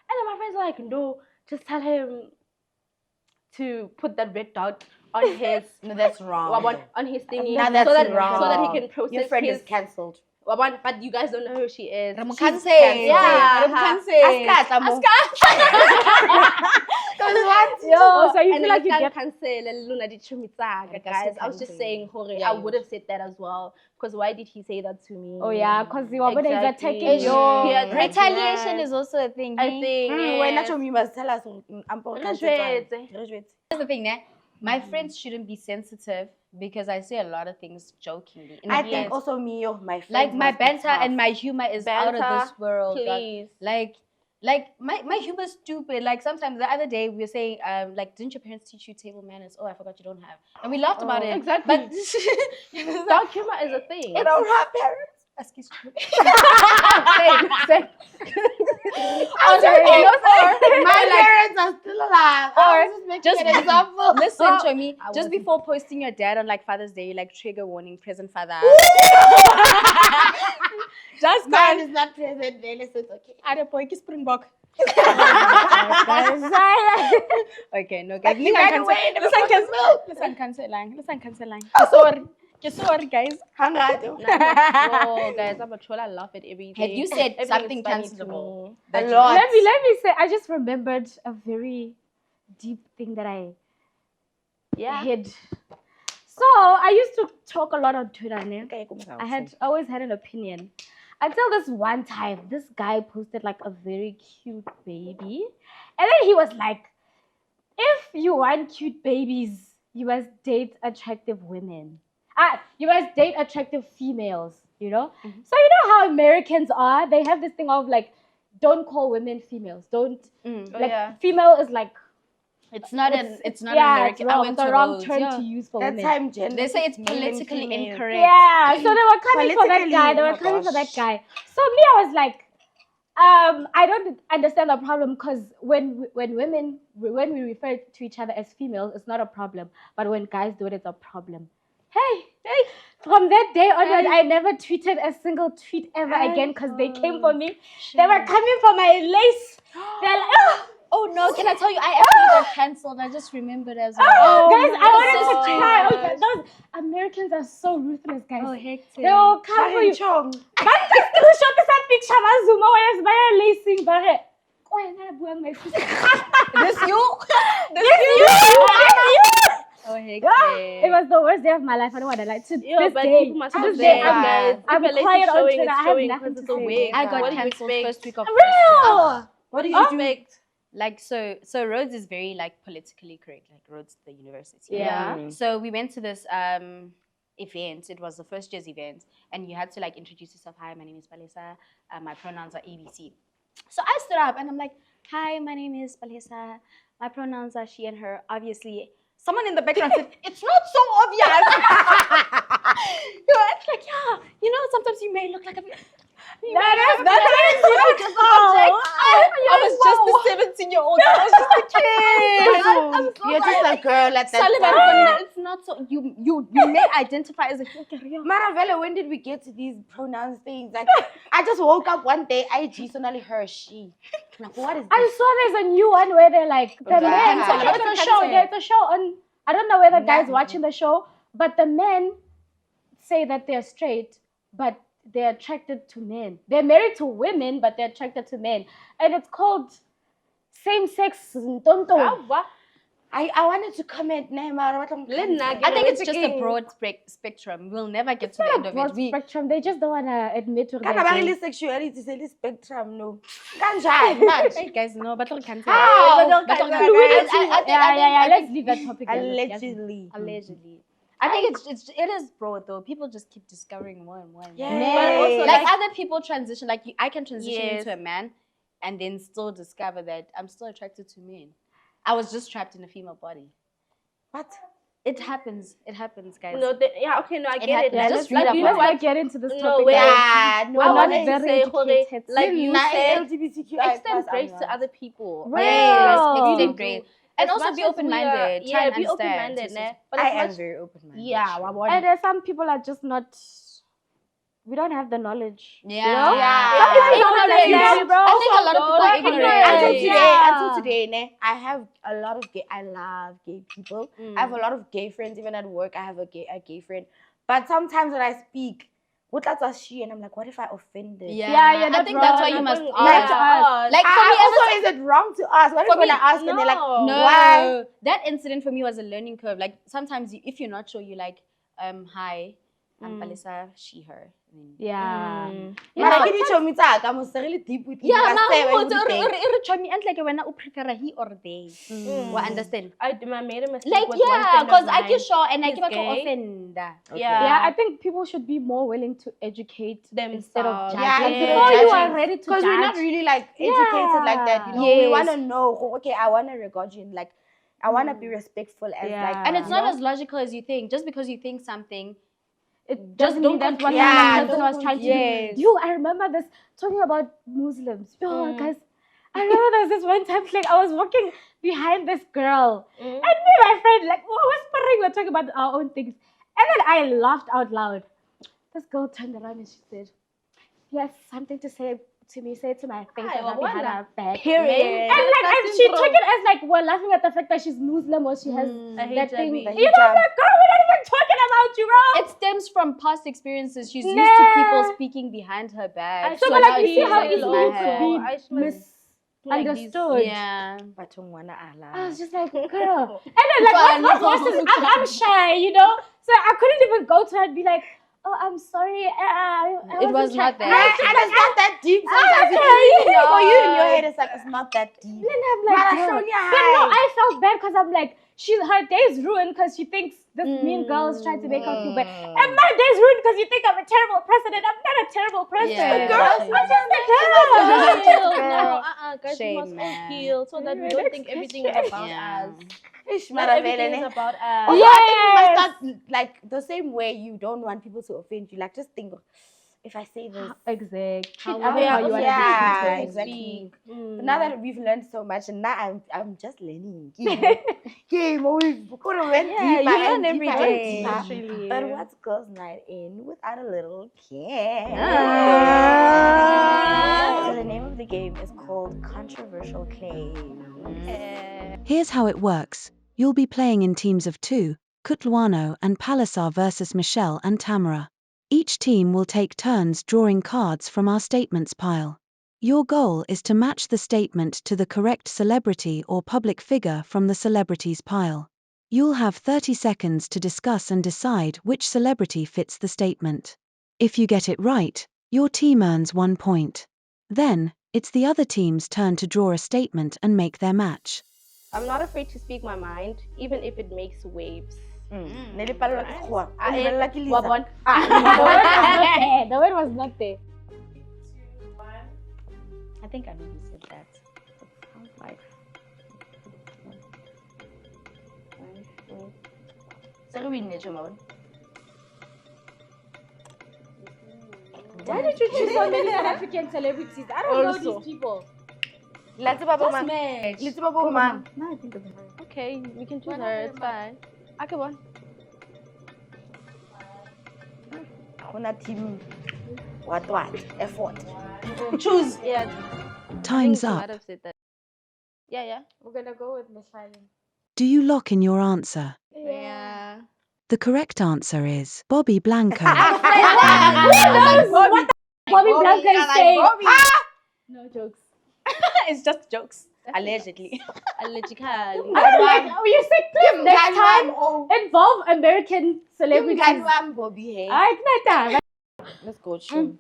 And then my friends are like, no, just tell him to put that red dot on his... No, that's wrong. On his thingy. No, that's wrong. So that he can process your friend his... is cancelled. But you guys don't know who she is. Yeah. Ask what? Yo, so you and feel like you get guys. I was just saying, I would have said that as well. Because why did he say that to me? Oh yeah, because you are attacking you. Yeah, retaliation is also a thing. I think. Why not you must tell us? Here's the thing, né? My friends shouldn't be sensitive because I say a lot of things jokingly. I think also me, my friends. Like my banter and my humor is out of this world. Please. Like my humor is stupid. Like sometimes the other day we were saying, like, didn't your parents teach you table manners? Oh, I forgot you don't have. And we laughed about it. Exactly. But dark humor is a thing. I don't have parents. Excuse me. Same. My parents are still alive. Just an example. Listen to me. Just before posting your dad on like Father's Day, like trigger warning, present father. Just mine is not present day. Listen, it's okay. Ada boy ki Springbok. Okay, no guys. Listen, cancel. Sorry, guys. No, guys, I'm a troll. I laugh at everything. Have you said something cancelable? A lot. Let me say, I just remembered a deep thing that I hid. So I used to talk a lot on Twitter. I always had an opinion. Until this one time, this guy posted like a very cute baby. And then he was like, if you want cute babies, you must date attractive women. You must date attractive females, you know? Mm-hmm. So you know how Americans are? They have this thing of like, don't call women females. Female is like It's not an it's American. I wrong. went It's the to wrong Rhodes, term yeah. to use for That women. time, gender. They say it's male and politically female. incorrect. Yeah, so they were coming for that guy. They Politically, were oh coming my for that gosh. guy. So me, I was like, I don't understand the problem because when we refer to each other as females, it's not a problem. But when guys do it, it's a problem. Hey. From that day onward, I never tweeted a single tweet ever again because they came for me. They were coming for my lace. They're like, Oh no, can I tell you, I actually got cancelled. I just remembered as well. guys, I wanted to gosh. cry. Okay, those Americans are so ruthless, guys. Oh, hectic. They will come for you. Chong. But just screenshot this picture, Mazuma, where's my lacing, but This you? Oh, hectic. it was the worst day of my life. I don't want to lie. To Yeah, this but day, people must to have this day, guys. I'm If a lace quiet is on showing, Twitter. it's I have showing nothing 'cause to it's a say. wig. I got What do you cancelled expect? first week of Real. What did You you do? expect? Like so Rhodes is very like politically correct, like Rhodes the university. Yeah. So we went to this event. It was the first year's event, and you had to like introduce yourself. Hi, my name is Palesa. My pronouns are ABC. So I stood up and I'm like, hi, my name is Palesa. My pronouns are she and her. Obviously, someone in the background said, it's not so obvious. It's like, yeah, sometimes you may look like a I was just a 17-year-old. I was just a kid. You're just a girl at that Sullivan, time. it's not so. You may identify as a Maravella, when did we get to these pronouns things? Like, I just woke up one day, I personally her, she. Like, what is this? I saw there's a new one where they're like, the men, Right. it's a show. There's a show on, I don't know whether guys watching the show, but the men say that they're straight, but they're attracted to men. They're married to women, but they're attracted to men. And it's called same-sex ntonto. I wanted to comment, I think it's just a broad spectrum. We'll never get to the end of Broad it. spectrum. They just don't want to admit to Can it. I really sexuality say this spectrum? No. Kanjani? Hey guys, no, but don't cancel. How? Let's leave that topic. Allegedly. Allegedly. I think it is broad though. People just keep discovering more and more. Yeah. But also, Like other people transition. Like I can transition Yes. into a man, and then still discover that I'm still attracted to men. I was just trapped in a female body. What? It happens. It happens, guys. No, okay, no, I get it. happens. Just read up you on know it. what? Let's get into this No, topic. wait. Yeah, no. I I'm not wanted to very say, educated. like you said, LGBTQI+, extend grace I'm to not. other people. Yes, Real. extend grace. And As also much be as we open-minded. are- Try and be understand. open-minded, ne? But I as am much- very open-minded. Yeah, And there's some people are just not, we don't have the knowledge. Yeah. You know? Yeah. Some people don't Ignorance. understand, bro. I think a lot of people are ignorant. Until today, ne, I have a lot of I love gay people. I have a lot of gay friends. Even at work, I have a gay friend. But sometimes when I speak, what that's she, and I'm like, what if I offended? Yeah, Yeah, you're I not think that's why wrong. you must You ask. have to Like for me, Also, is it wrong to ask? What if For when me, I ask and they're like, no, why? that incident for me was a learning curve. Like sometimes if you're not sure, you're like, hi, I'm Palesa, she, her. Yeah. Mara ke ditjho mi tsa ka mo se really deep with you. Yeah, Ka sebe ma with you. re chomi and like when I prefer he or they. Wa understand? I made a mistake Like with one yeah, friend of because I mine. get sure and I He's give a gay. offend. Yeah, I think people should be more willing to educate instead of Themselves. judging. Yeah, instead of Before you are judging. ready to Because we're not judge. really like educated like that. You know, we Yes. want to know. Okay, I want to regard you. Like, I want to be respectful as Yeah. like. And it's you not know? as logical as you think. Just because you think something, It Just doesn't don't mean that's what compare. another Yeah, person don't was trying to compare. do. I remember this talking about Muslims. Yo, guys, I remember there was this one time like I was walking behind this girl, and me and my friend like we were whispering, we're talking about our own things, and then I laughed out loud. This girl turned around and she said, "Yes, something to say to me. Say it to my face and not behind her back." Period. And like and she took it as like we're laughing at the fact that she's Muslim or she has that hijab. thing. The You know, I'm like, girl, we're not even talking about you, bro. it stems from past experiences. She's used to people speaking behind her back. So, but like, now you see she's how like, easy my it hair. could be I should like this. misunderstood. Yeah. Bathong wana ala. I was just like, girl. And then like, what's worse is I'm shy, you know? So I couldn't even go to her and be like, oh, I'm sorry. It was not that. And it's not that deep. Sometimes okay, for you in your head, it's like it's not that deep. Then I'm like, Mara, girl. Sonia, But no, hi. I felt bad because because I'm like, her day's ruined because she thinks this mean girl is trying to make her feel bad. And my day's ruined because you think I'm a terrible person, and I'm not a terrible person. Yeah. I'm just a girl. No, guys, we must Shame, all man. heal so that we don't think everything is about us. Ish, Not mara everything vele, is ne? about Also, us. I think you must start like the same way you don't want people to offend you. Like, just think, if I say this, Exactly. How Treat others how you want to be yeah, treated. exactly. But now that we've learned so much, and now I'm just learning. Game, we've went Yeah, deeper you learn and every deeper and day. deeper. Literally. But what's girls' night in without a little care? So the name of the game is called Controversial Claim. Here's how it works. You'll be playing in teams of 2, Kutlwano and Palisar versus Michelle and Tamara. Each team will take turns drawing cards from our statements pile. Your goal is to match the statement to the correct celebrity or public figure from the celebrities pile. You'll have 30 seconds to discuss and decide which celebrity fits the statement. If you get it right, your team earns 1 point. Then, it's the other team's turn to draw a statement and make their match. I'm not afraid to speak my mind, even if it makes waves. Wabon. The word was not there. I think I know who said that. Sounds like. Why did you choose so many South African celebrities? I don't know these people. Let's Just match. Now I think of it. Okay, we can choose her. It's fine. Okay, one. team what effort. Choose. Yeah. Time's I think she up. might have said that. Yeah. We're gonna go with Mihlali. Do you lock in your answer? Yeah. The correct answer is Bobby Blanco. What Bobby Blanco is saying? No jokes. It's just jokes. Allegedly. Allegedly. You said please next time involve American celebrities. Let's go, Chum.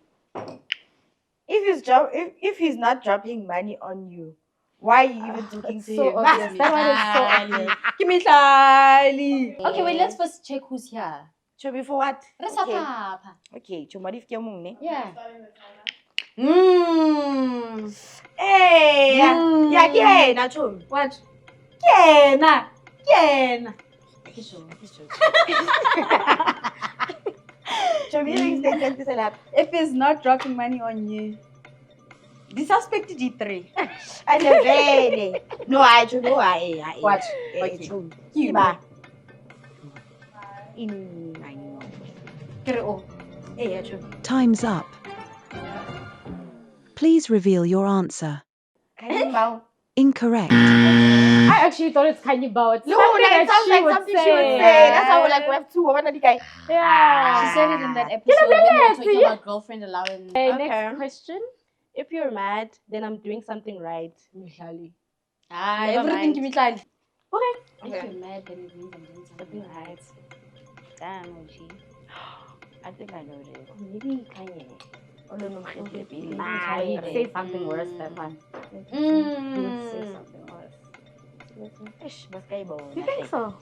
If he's not dropping money on you, why are you even talking to So him? obvious. That one is so obvious. Mihlali. Okay, wait, let's first check who's here. Chobi for what? Okay. Okay, Chumari Fiamung, ne? Yeah. Hey, yeah, na Chum. What? Yeah. If he's not dropping money on you, the suspect is D3. No, I. What? Okay. Chum. Kiba. Time's up. Please reveal your answer. Incorrect. I actually thought it's Kanye Bao. It's something that sounds she like would something say. she would say. That's how we have two. Yeah. She said it in that episode when we were talking about girlfriend allowance. Okay, Okay. next question. If you're mad, then I'm doing something right. Mihlali. Never Everything mind. Mihlali. Okay. If you're mad, then it means I'm doing something right. Damn, OG. I think I know this. Maybe Kanye. Oh, no, Say something worse than one. Say something worse. You think so?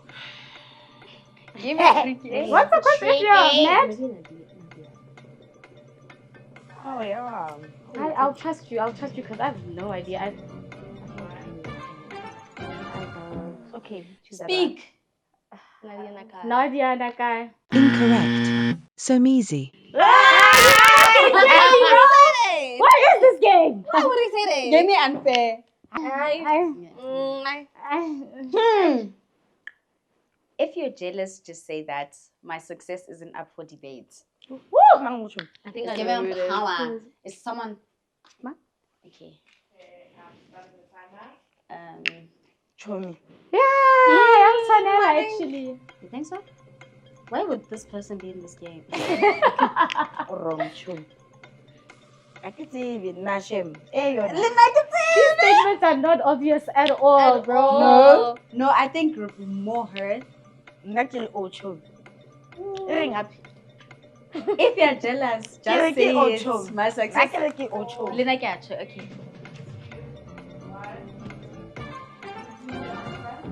Give me a freaky. What's the question if you're mad? Oh, yeah. I'll trust you. I'll trust you because I have no idea. Okay, choose that Speak. Nadia, that guy. Incorrect. So easy. What is this game? Why would he say that? Game me unfair. If you're jealous, just say that my success isn't up for debate. I think I Give know him who it is. power. It's someone. Okay. Chomi. Yeah, I'm Sanela actually. You think so? Why would this person be in this game? Wrong, Chum. I can see it, Nashem. Hey, These statements are not obvious at all, bro. No, I think more hurt. Nakil Ochum. Ring up. If you're jealous, just say it's my success. Nakil Ochum. Lina Gacho, okay.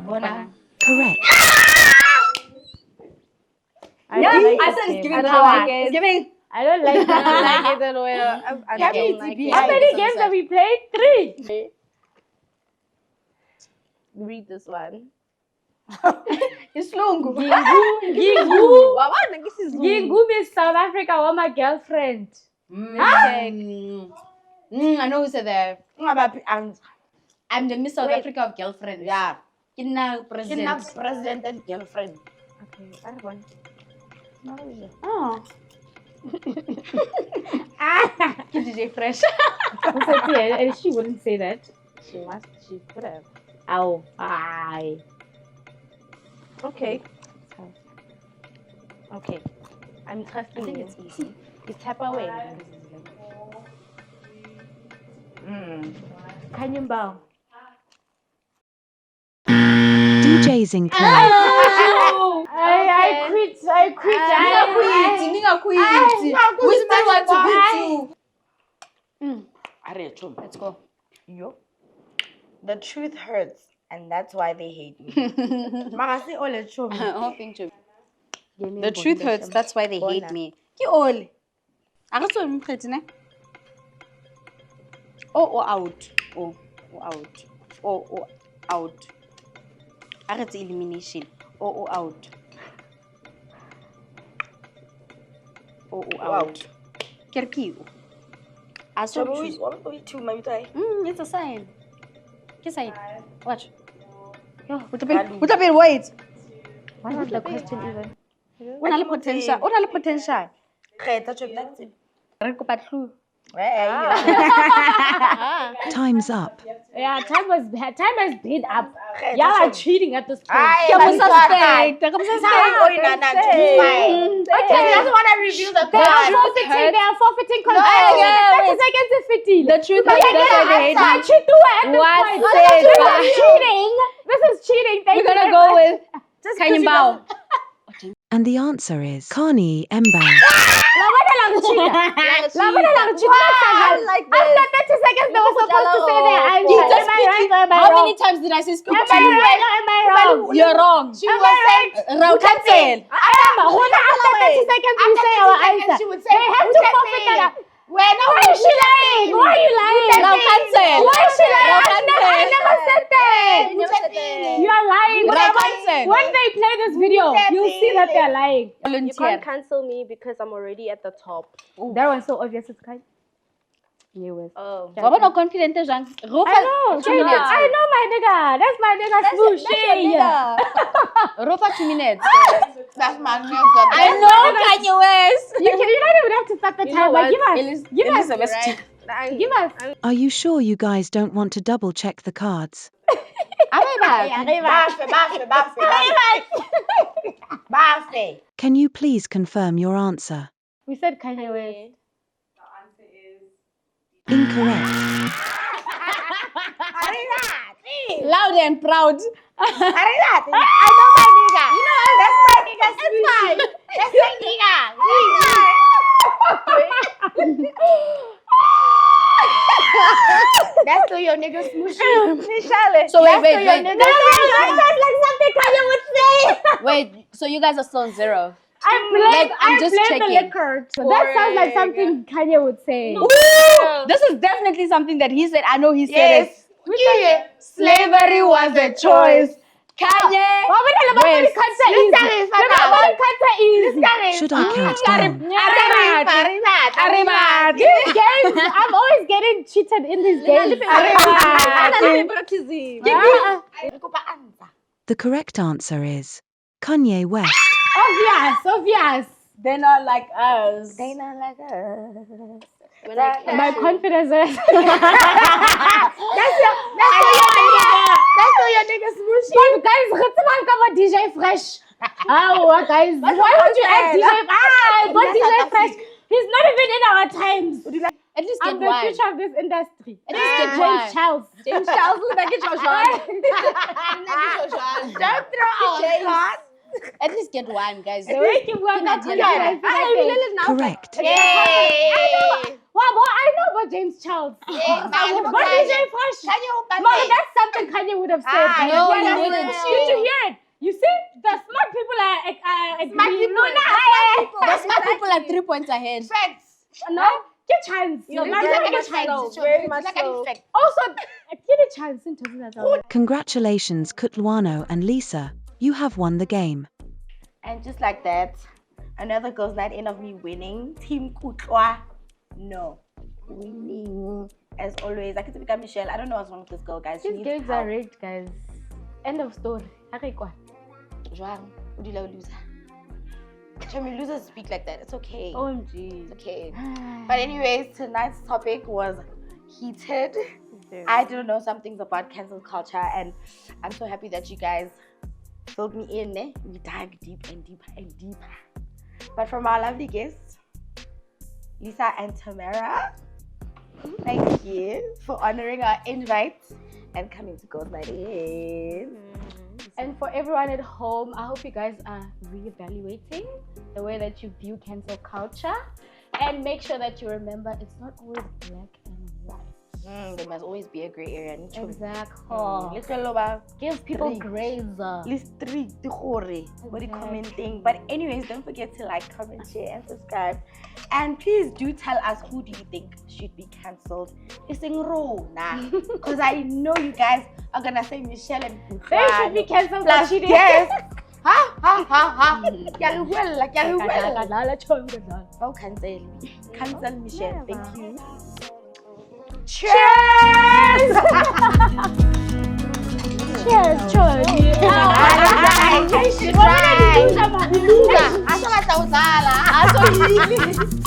Bona. Correct. I don't like I this said it's game. giving I don't power. like It's it. giving. I don't like I don't that. like it at all. I don't like it. How many games have we played? 3. Read this one. Islungu. Gingu is South Africa or my girlfriend. I know who said that. I'm the Miss South Africa of girlfriends. Yeah. Kidnap president. President and girlfriend. Okay, that one. Oh. DJ Fresh. And she wouldn't say that. She could have. Ow. Aye. Okay. Okay. I'm trusting I think you. it's easy. You tap away. Kanye Mpho. DJs in clay. I quit. We still want to beat you. Let's go. Yo. The truth hurts, and that's why they hate me. Mama say all the truth. The truth hurts, that's why they hate me. Ki all. Akaso mkhethi ne? Oh out. Oh out. Oh out. Akhethe elimination. Oh out. Oh out. Kerkiu. Aso choose. It's a sign. Kiss sign. Watch. Yo, wait. What was the question even? Unale potential. Re kopa tlu. Time's up. Yeah, time has been up. Y'all are cheating at this point. Okay, he doesn't want to review the They are card. forfeiting control. 30 seconds to 50. The truth hurts, that's why they hate me. This is cheating. Thank We're you. gonna go with Kanye Mpho. And the answer is Kanye Mpho. After 30 seconds, they were supposed to say their answer. You just Am I right or am I How wrong? many times did I say speak Am to I you? right or am I wrong? You're wrong. She was saying, Cancel. After 30 seconds, we say our answer. she would say, They have to forfeit that. why Why is she lying? Why are you lying? Cancel. Why is she lying? I Cancel. never said that. You are lying. Cancel. When they play this video, you'll see that they're lying. You can't cancel me because I'm already at the top. That one's so obvious. It's kind. You Oh. Waba no confident jang. I know my nigga. That's my nigga Smoosh. Rofa 2 minutes. that's my nigga. I know Kanye West. You don't even have to start the You time, know but what? give us. Give us. Are you sure you guys don't want to double check the cards? Can you please confirm your answer? We said Kanye West. Incorrect. Loud and proud. I know my nigga. You know, that's my nigga. That's my nigga. That's to your nigga Smooshy. Mihlali. So wait. That sounds like something Kanye would say. Wait, so you guys are still on 0. I'm just the checking. liquor. So that sounds like something Kanye would say. Ooh, this is definitely something that he said. I know he said it. Slavery was a choice. Kanye. West. Should I count down? These games, I'm always getting cheated in these games. The correct answer is Kanye West. Obvious. They're not like us. My confidence is. That's your nigga Smooshy. But guys, come DJ Fresh. Guys, why would you add DJ? But DJ Fresh, he's not even in our times. At least I'm get the one. future of this industry. At least get James one. Charles. James Charles, look at your Don't throw our cards. At least get one, guys. Thank you. Correct. Yay! Wow, boy, I know about James Charles. But DJ Fresh. That's something Kanye would have said. No, he didn't. Did you hear it? You see, the smart people are The smart people are 3 points ahead. Facts. No, get a chance. You're Very much Also, get a chance. Congratulations, Kutlwano and Lisa. You have won the game. And just like that, another girls' night end of me winning. Team Kutlwano winning. As always, I could become Michelle. I don't know what's wrong with this girl, guys. These games are rigged, guys. End of story. Joang, would you love loser? Tell me, losers speak like that. It's okay. OMG. It's okay. But anyways, tonight's topic was heated. I don't know some things about cancel culture, and I'm so happy that you guys filled me in. We dived deep and deeper and deeper. But from our lovely guests, Lisa and Tamara, thank you for honoring our invite and coming to Girls Night In. And for everyone at home, I hope you guys are reevaluating the way that you view cancel culture, and make sure that you remember it's not always black and white. There must always be a gray area. Exactly. Give people grace. List 3 what are commenting. But anyways, don't forget to like, comment, share, and subscribe. And please do tell us, who do you think should be cancelled? It's in row now, because I know you guys are gonna say Michelle and Kutlwano. They should be cancelled. Yes. Oh, cancel Michelle. Thank you. Cheers! Cheers, Johnny. Right.